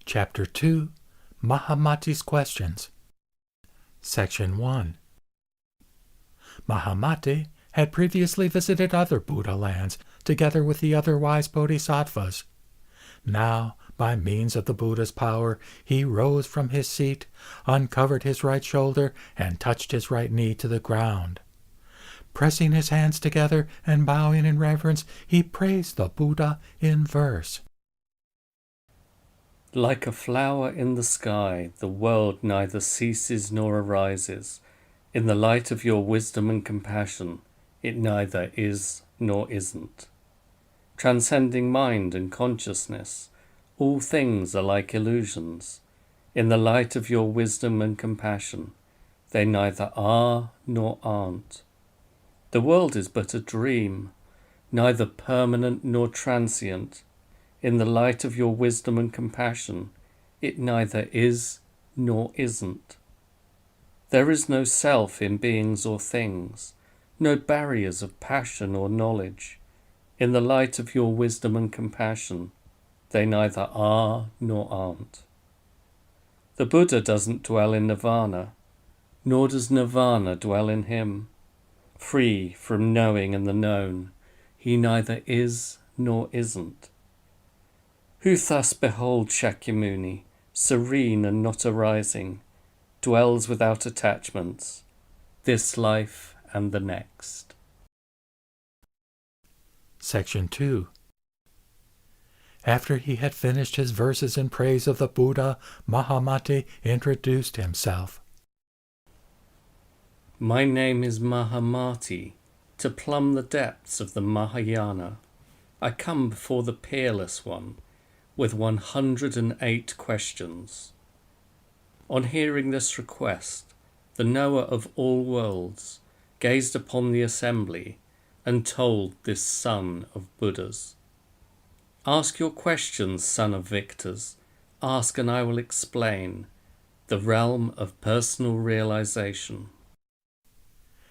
Chapter 2, Mahamati's Questions. Section 1. Mahamati had previously visited other Buddha lands together with the other wise bodhisattvas. Now, by means of the Buddha's power, he rose from his seat, uncovered his right shoulder, and touched his right knee to the ground. Pressing his hands together and bowing in reverence, he praised the Buddha in verse. Like a flower in the sky, the world neither ceases nor arises. In the light of your wisdom and compassion, it neither is nor isn't. Transcending mind and consciousness, all things are like illusions. In the light of your wisdom and compassion, they neither are nor aren't. The world is but a dream, neither permanent nor transient. In the light of your wisdom and compassion, it neither is nor isn't. There is no self in beings or things, no barriers of passion or knowledge. In the light of your wisdom and compassion, they neither are nor aren't. The Buddha doesn't dwell in nirvana, nor does nirvana dwell in him. Free from knowing and the known, he neither is nor isn't. Who thus beholds Shakyamuni, serene and not arising, dwells without attachments, this life and the next. Section 2. After he had finished his verses in praise of the Buddha, Mahamati introduced himself. My name is Mahamati. To plumb the depths of the Mahayana, I come before the Peerless One with 108 questions. On hearing this request, the knower of all worlds gazed upon the assembly and told this son of Buddhas, Ask your questions, son of victors, ask and I will explain the realm of personal realization.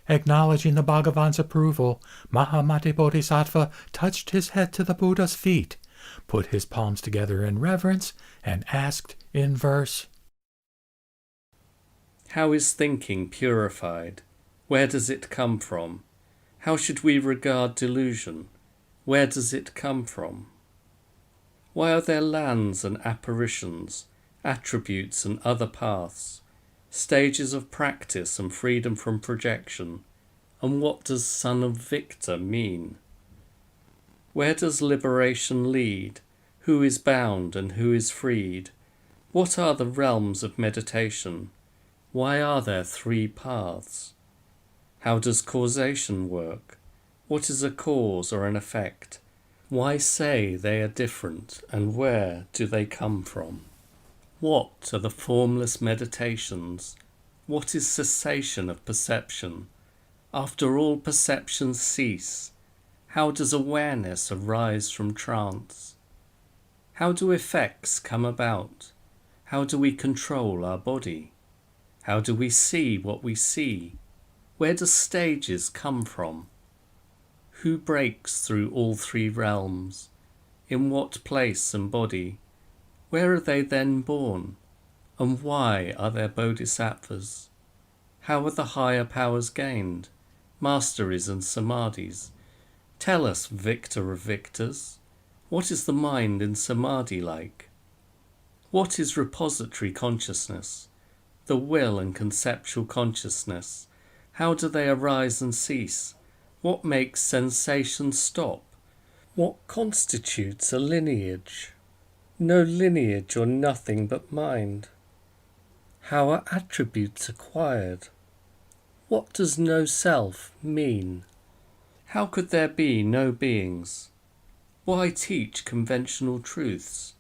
Acknowledging the Bhagavan's approval, Mahamati Bodhisattva touched his head to the Buddha's feet, put his palms together in reverence, and asked in verse, How is thinking purified? Where does it come from? How should we regard delusion? Where does it come from? Why are there lands and apparitions, attributes and other paths, stages of practice and freedom from projection? And what does Son of Victor mean? Where does liberation lead? Who is bound and who is freed? What are the realms of meditation? Why are there 3 paths? How does causation work? What is a cause or an effect? Why say they are different, and where do they come from? What are the formless meditations? What is cessation of perception? After all perceptions cease, how does awareness arise from trance? How do effects come about? How do we control our body? How do we see what we see? Where do stages come from? Who breaks through all 3 realms? In what place and body? Where are they then born? And why are there bodhisattvas? How are the higher powers gained? Masteries and samadhis? Tell us, victor of victors, what is the mind in samadhi like? What is repository consciousness? The will and conceptual consciousness? How do they arise and cease? What makes sensation stop? What constitutes a lineage? No lineage or nothing but mind. How are attributes acquired? What does no self mean? How could there be no beings? Why teach conventional truths?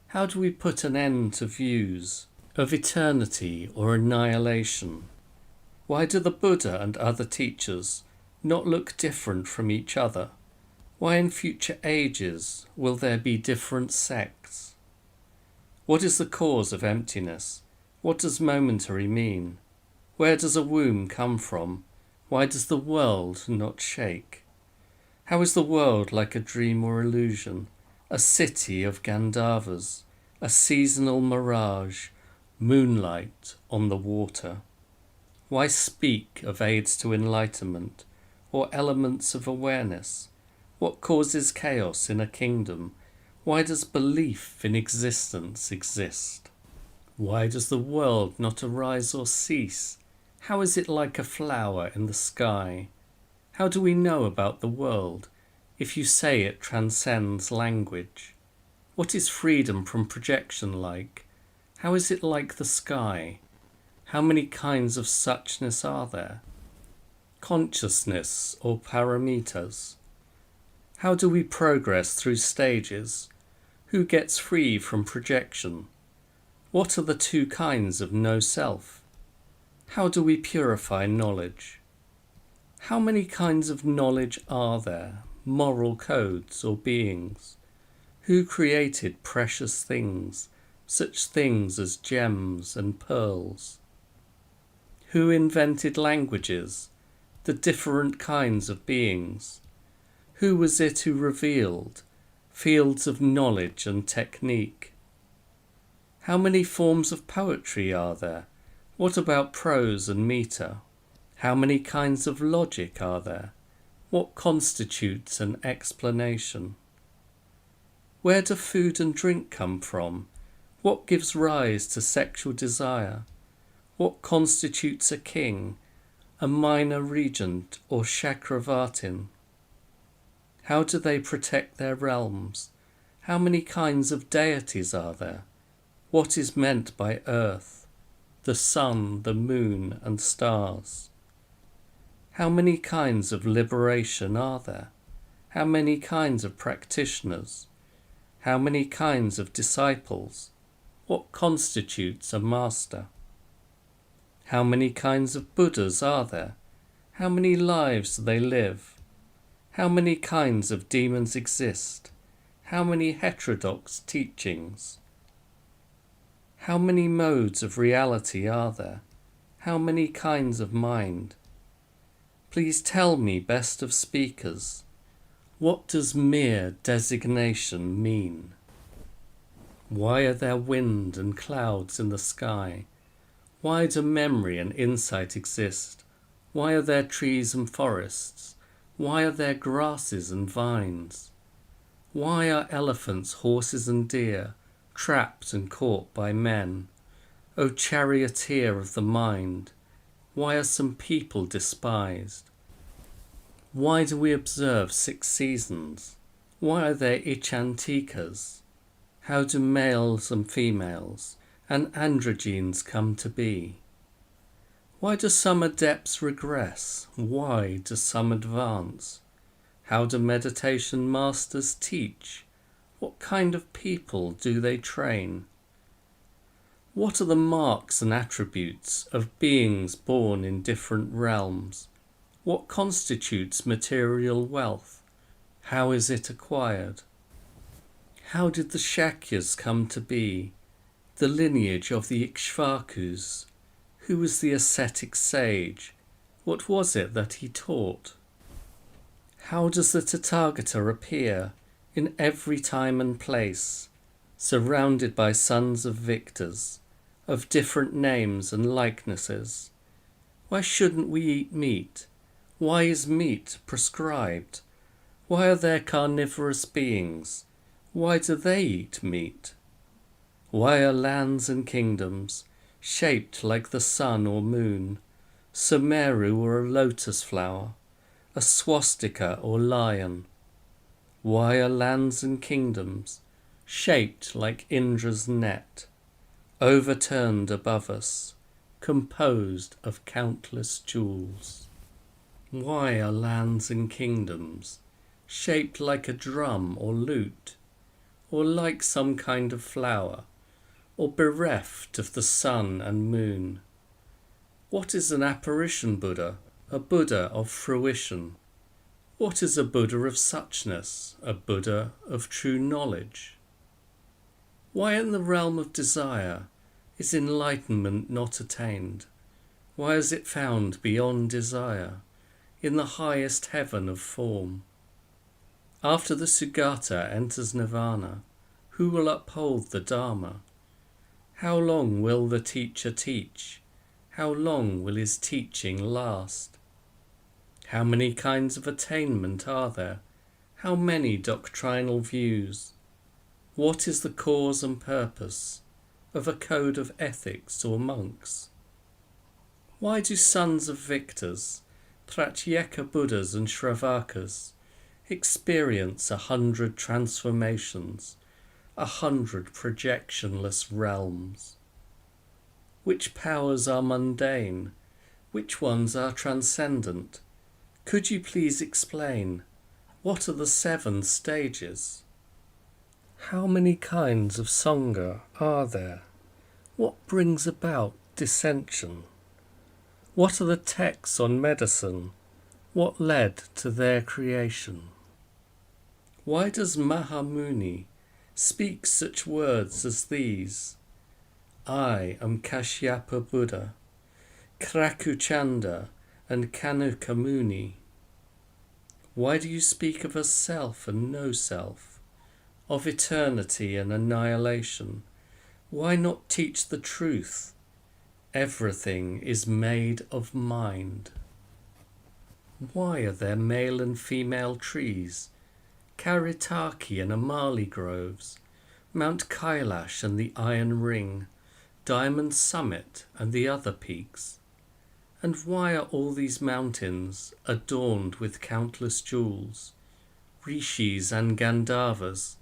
How do we put an end to views of eternity or annihilation? Why do the Buddha and other teachers not look different from each other? Why in future ages will there be different sects? What is the cause of emptiness? What does momentary mean? Where does a womb come from? Why does the world not shake? How is the world like a dream or illusion, a city of Gandharvas? a seasonal mirage, moonlight on the water. Why speak of aids to enlightenment, or elements of awareness? What causes chaos in a kingdom? Why does belief in existence exist? Why does the world not arise or cease? How is it like a flower in the sky? How do we know about the world, if you say it transcends language? What is freedom from projection like? How is it like the sky? How many kinds of suchness are there? Consciousness or paramitas? How do we progress through stages? Who gets free from projection? What are the two kinds of no-self? How do we purify knowledge? How many kinds of knowledge are there, moral codes or beings? Who created precious things, such things as gems and pearls? Who invented languages, the different kinds of beings? Who was it who revealed fields of knowledge and technique? How many forms of poetry are there? What about prose and metre? How many kinds of logic are there? What constitutes an explanation? Where do food and drink come from? What gives rise to sexual desire? What constitutes a king, a minor regent or chakravartin? How do they protect their realms? How many kinds of deities are there? What is meant by earth, the sun, the moon, and stars? How many kinds of liberation are there? How many kinds of practitioners? How many kinds of disciples? What constitutes a master? How many kinds of Buddhas are there? How many lives do they live? How many kinds of demons exist? How many heterodox teachings? How many modes of reality are there? How many kinds of mind? Please tell me, best of speakers, what does mere designation mean? Why are there wind and clouds in the sky? Why do memory and insight exist? Why are there trees and forests? Why are there grasses and vines? Why are elephants, horses and deer trapped and caught by men? O charioteer of the mind, why are some people despised? Why do we observe 6 seasons? Why are there ichantikas? How do males and females and androgynes come to be? Why do some adepts regress? Why do some advance? How do meditation masters teach? What kind of people do they train? What are the marks and attributes of beings born in different realms? What constitutes material wealth? How is it acquired? How did the Shakyas come to be? The lineage of the Ikshvakus? Who was the ascetic sage? What was it that he taught? How does the Tathagata appear in every time and place, surrounded by sons of victors, of different names and likenesses? Why shouldn't we eat meat? Why is meat prescribed? Why are there carnivorous beings? Why do they eat meat? Why are lands and kingdoms shaped like the sun or moon, Sumeru or a lotus flower, a swastika or lion? Why are lands and kingdoms shaped like Indra's net, overturned above us, composed of countless jewels? Why are lands and kingdoms shaped like a drum or lute, or like some kind of flower, or bereft of the sun and moon? What is an apparition Buddha, a Buddha of fruition? What is a Buddha of suchness, a Buddha of true knowledge? Why in the realm of desire is enlightenment not attained? Why is it found beyond desire, in the highest heaven of form? After the Sugata enters nirvana, Who will uphold the Dharma? How long will the teacher teach? How long will his teaching last? How many kinds of attainment are there? How many doctrinal views? What is the cause and purpose of a code of ethics or monks? Why do sons of victors, Pratyeka Buddhas and Shravakas, experience 100 transformations, 100 projectionless realms? Which powers are mundane? Which ones are transcendent? Could you please explain? What are the 7 stages? How many kinds of Sangha are there? What brings about dissension? What are the texts on medicine? What led to their creation? Why does Mahamuni speak such words as these? I am Kashyapa Buddha, Krakuchanda and Kanuka Muni. Why do you speak of a self and no self, of eternity and annihilation? Why not teach the truth? Everything is made of mind. Why are there male and female trees, Karitaki and Amali groves, Mount Kailash and the Iron Ring, Diamond Summit and the other peaks? And why are all these mountains adorned with countless jewels, rishis and Gandharvas?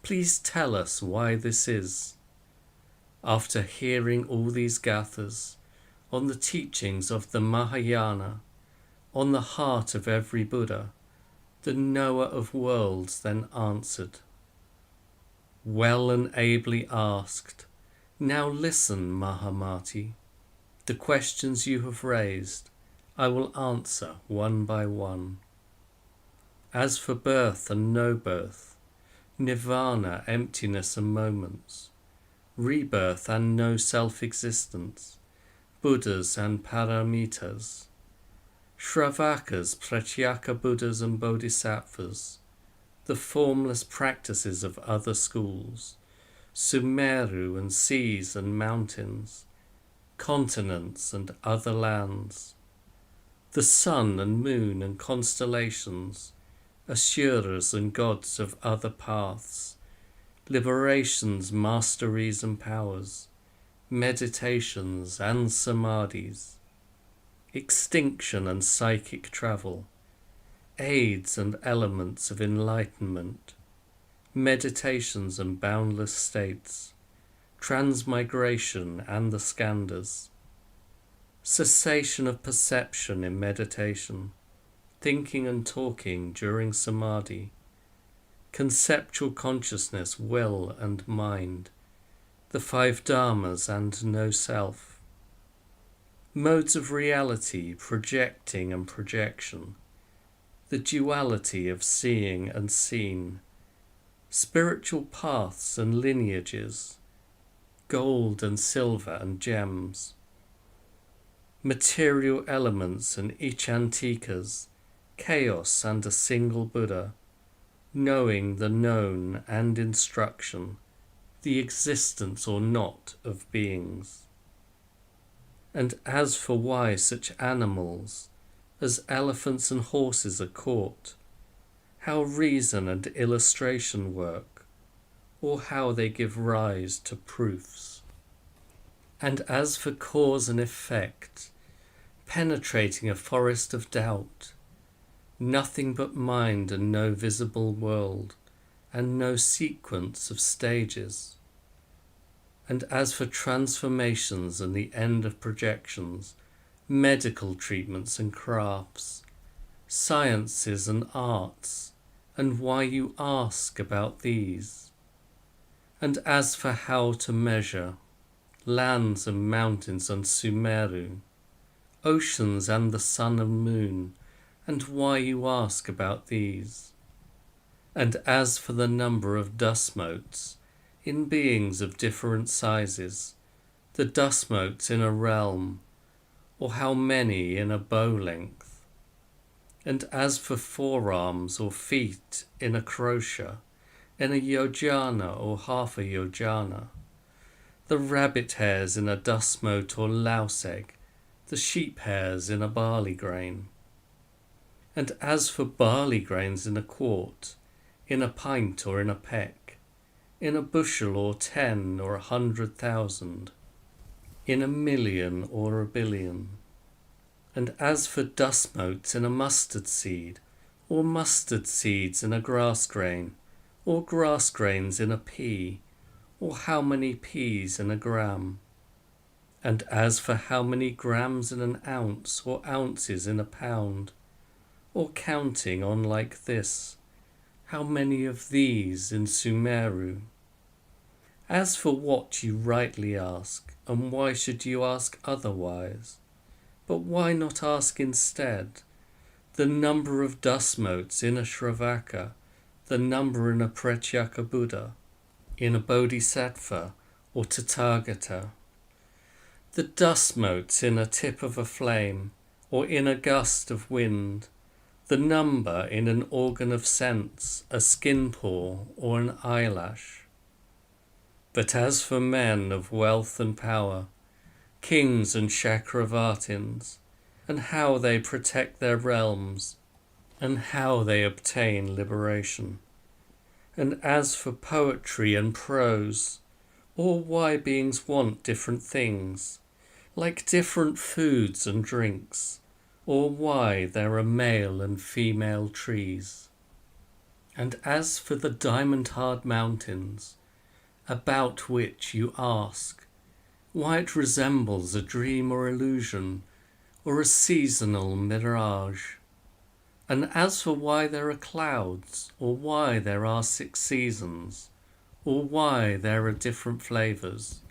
Please tell us why this is. After hearing all these gathas on the teachings of the Mahayana, on the heart of every Buddha, the knower of worlds then answered, well and ably asked. Now listen, Mahamati. The questions you have raised, I will answer one by one. As for birth and no birth, nirvana, emptiness and moments, rebirth and no self-existence, Buddhas and Paramitas, Shravakas, Pratyeka Buddhas and Bodhisattvas, the formless practices of other schools, Sumeru and seas and mountains, continents and other lands, the sun and moon and constellations, asuras and gods of other paths, liberations, masteries and powers, meditations and samadhis, extinction and psychic travel, aids and elements of enlightenment, meditations and boundless states, transmigration and the skandhas, cessation of perception in meditation, thinking and talking during samadhi, conceptual consciousness, will and mind, the 5 dharmas and no self, modes of reality, projecting and projection, the duality of seeing and seen, spiritual paths and lineages, gold and silver and gems, material elements and ichantikas, chaos and a single Buddha, knowing the known and instruction, the existence or not of beings. And as for why such animals as elephants and horses are caught, how reason and illustration work, or how they give rise to proofs. And as for cause and effect, penetrating a forest of doubt, nothing but mind and no visible world, and no sequence of stages. And as for transformations and the end of projections, medical treatments and crafts, sciences and arts, and why you ask about these. And as for how to measure, lands and mountains and Sumeru, oceans and the sun and moon, and why you ask about these. And as for the number of dust motes in beings of different sizes, the dust motes in a realm, or how many in a bow length. And as for forearms or feet in a crochet, in a yojana or half a yojana, the rabbit hairs in a dust mote or louse egg, the sheep hairs in a barley grain. And as for barley grains in a quart, in a pint or in a peck, in a bushel or 10 or 100,000, in a million or a billion. And as for dust motes in a mustard seed, or mustard seeds in a grass grain, or grass grains in a pea, or how many peas in a gram. And as for how many grams in an ounce, or ounces in a pound, or counting on like this, how many of these in Sumeru. As for what you rightly ask, and why should you ask otherwise? But why not ask instead the number of dust motes in a Shravaka, the number in a Pratyeka Buddha, in a Bodhisattva or Tathagata, the dust motes in a tip of a flame or in a gust of wind, the number in an organ of sense, a skin pore or an eyelash. But as for men of wealth and power, kings and Chakravartins, and how they protect their realms, and how they obtain liberation, and as for poetry and prose, or why beings want different things, like different foods and drinks, or why there are male and female trees. And as for the diamond-hard mountains, about which you ask, why it resembles a dream or illusion, or a seasonal mirage. And as for why there are clouds, or why there are 6 seasons, or why there are different flavours,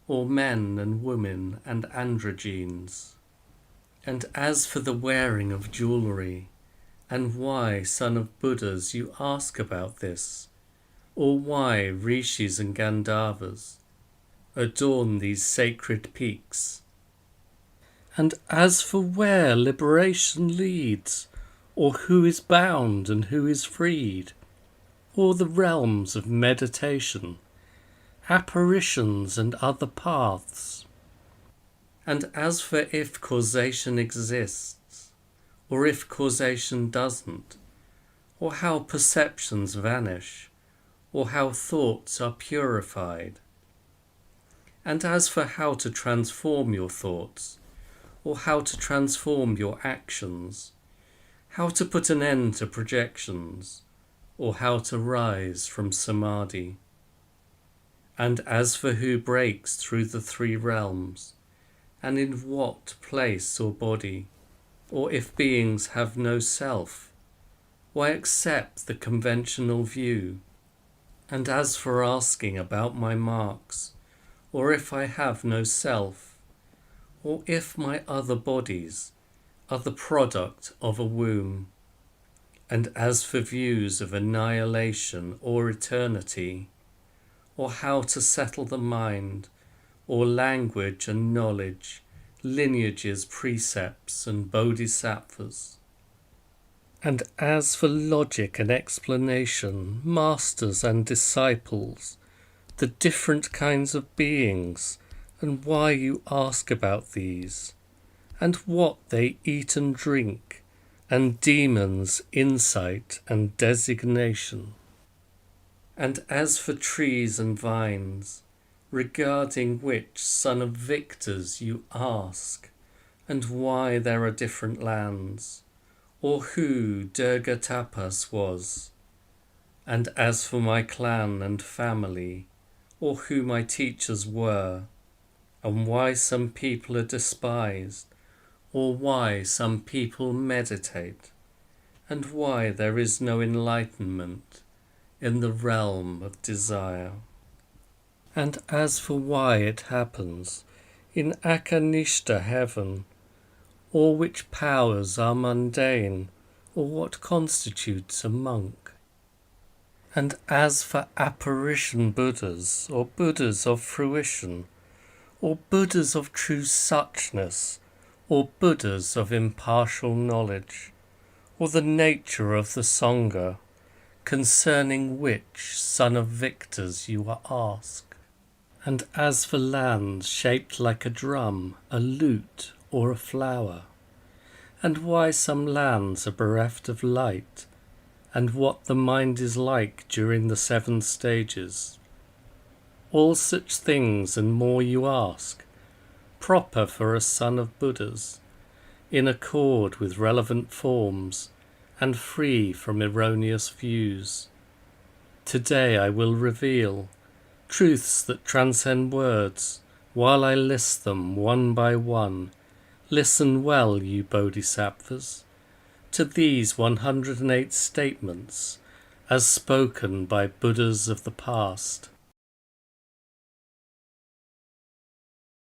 or men and women and androgynes. And as for the wearing of jewellery, and why, son of Buddhas, you ask about this, or why rishis and Gandharvas adorn these sacred peaks. And as for where liberation leads, or who is bound and who is freed, or the realms of meditation, apparitions and other paths. And as for if causation exists, or if causation doesn't, or how perceptions vanish, or how thoughts are purified. And as for how to transform your thoughts, or how to transform your actions, how to put an end to projections, or how to rise from samadhi. And as for who breaks through the 3 realms, and in what place or body, or if beings have no self, why accept the conventional view? And as for asking about my marks, or if I have no self, or if my other bodies are the product of a womb, and as for views of annihilation or eternity, or how to settle the mind, or language and knowledge, lineages, precepts, and bodhisattvas. And as for logic and explanation, masters and disciples, the different kinds of beings, and why you ask about these, and what they eat and drink, and demons' insight and designation. And as for trees and vines, regarding which son of victors you ask, and why there are different lands, or who Durgatapas was, and as for my clan and family, or who my teachers were, and why some people are despised, or why some people meditate, and why there is no enlightenment in the realm of desire. And as for why it happens in Akanishta heaven, or which powers are mundane, or what constitutes a monk. And as for apparition Buddhas, or Buddhas of fruition, or Buddhas of true suchness, or Buddhas of impartial knowledge, or the nature of the Sangha, concerning which son of victors you are asked. And as for lands shaped like a drum, a lute, or a flower, and why some lands are bereft of light, and what the mind is like during the 7 stages, all such things and more you ask, proper for a son of Buddhas, in accord with relevant forms, and free from erroneous views. Today I will reveal truths that transcend words, while I list them one by one. Listen well, you bodhisattvas, to these 108 statements, as spoken by Buddhas of the past.